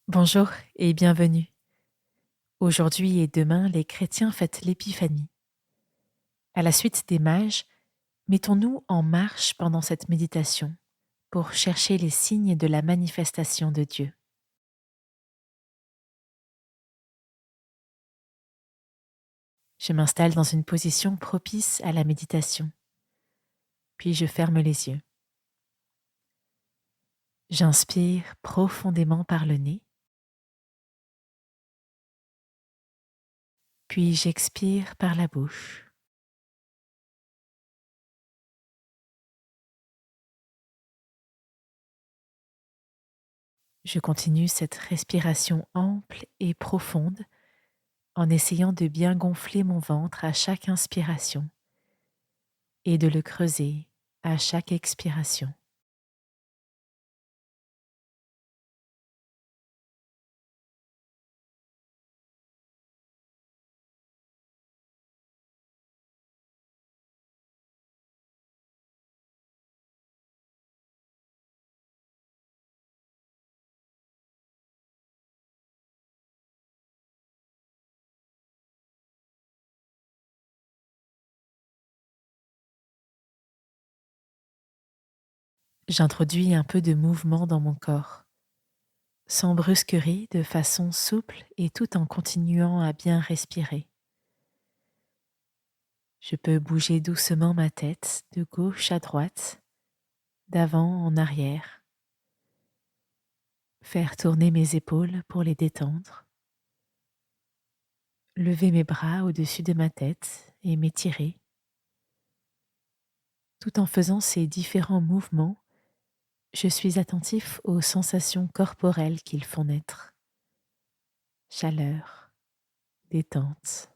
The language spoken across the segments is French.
Bonjour et bienvenue. Aujourd'hui et demain, les chrétiens fêtent l'Épiphanie. À la suite des mages, mettons-nous en marche pendant cette méditation pour chercher les signes de la manifestation de Dieu. Je m'installe dans une position propice à la méditation, puis je ferme les yeux. J'inspire profondément par le nez, puis j'expire par la bouche. Je continue cette respiration ample et profonde en essayant de bien gonfler mon ventre à chaque inspiration et de le creuser à chaque expiration. J'introduis un peu de mouvement dans mon corps, sans brusquerie, de façon souple et tout en continuant à bien respirer. Je peux bouger doucement ma tête de gauche à droite, d'avant en arrière, faire tourner mes épaules pour les détendre, lever mes bras au-dessus de ma tête et m'étirer. Tout en faisant ces différents mouvements, je suis attentif aux sensations corporelles qu'ils font naître. Chaleur, détente.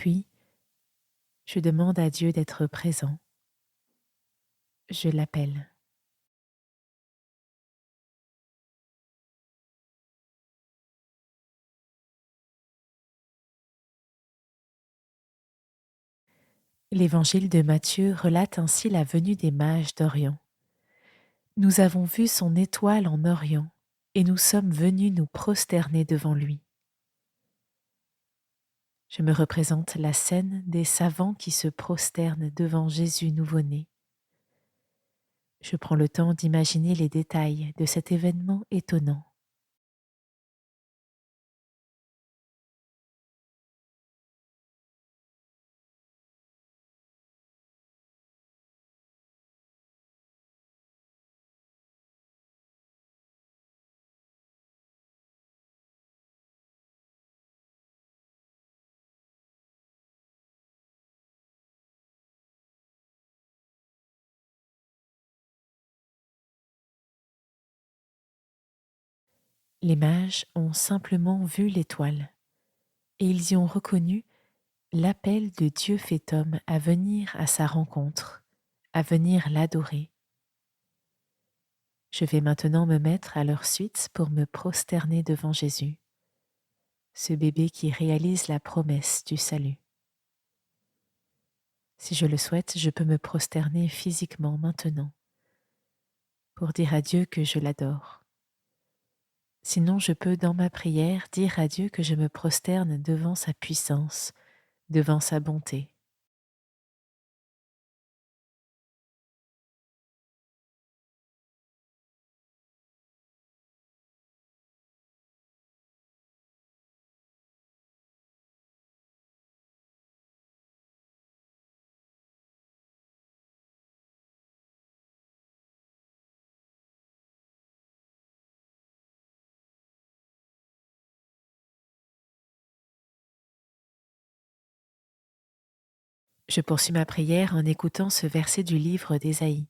Puis, je demande à Dieu d'être présent. Je l'appelle. L'évangile de Matthieu relate ainsi la venue des mages d'Orient. Nous avons vu son étoile en Orient et nous sommes venus nous prosterner devant lui. Je me représente la scène des savants qui se prosternent devant Jésus nouveau-né. Je prends le temps d'imaginer les détails de cet événement étonnant. Les mages ont simplement vu l'étoile et ils y ont reconnu l'appel de Dieu fait homme à venir à sa rencontre, à venir l'adorer. Je vais maintenant me mettre à leur suite pour me prosterner devant Jésus, ce bébé qui réalise la promesse du salut. Si je le souhaite, je peux me prosterner physiquement maintenant pour dire à Dieu que je l'adore. Sinon, je peux dans ma prière dire à Dieu que je me prosterne devant sa puissance, devant sa bonté. Je poursuis ma prière en écoutant ce verset du livre d'Ésaïe.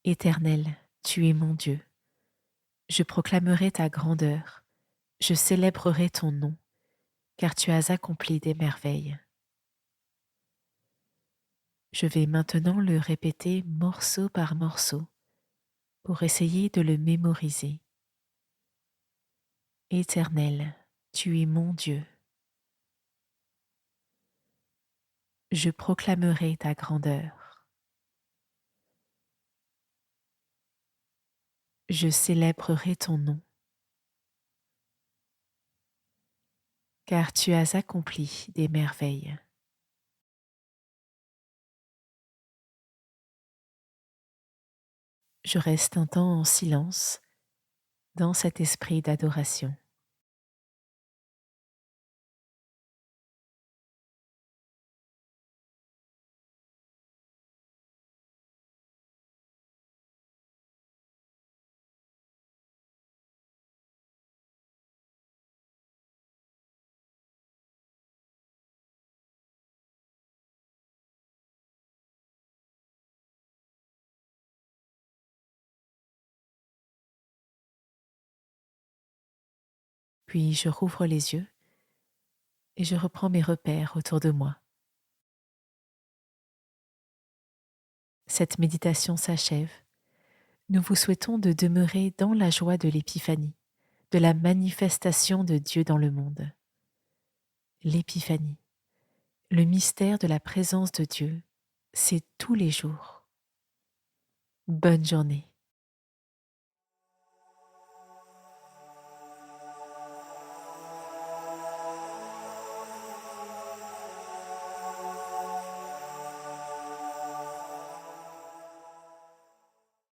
Éternel, tu es mon Dieu. Je proclamerai ta grandeur, je célébrerai ton nom, car tu as accompli des merveilles. Je vais maintenant le répéter morceau par morceau pour essayer de le mémoriser. Éternel, tu es mon Dieu. Je proclamerai ta grandeur. Je célébrerai ton nom, car tu as accompli des merveilles. Je reste un temps en silence dans cet esprit d'adoration. Puis je rouvre les yeux et je reprends mes repères autour de moi. Cette méditation s'achève. Nous vous souhaitons de demeurer dans la joie de l'épiphanie, de la manifestation de Dieu dans le monde. L'épiphanie, le mystère de la présence de Dieu, c'est tous les jours. Bonne journée.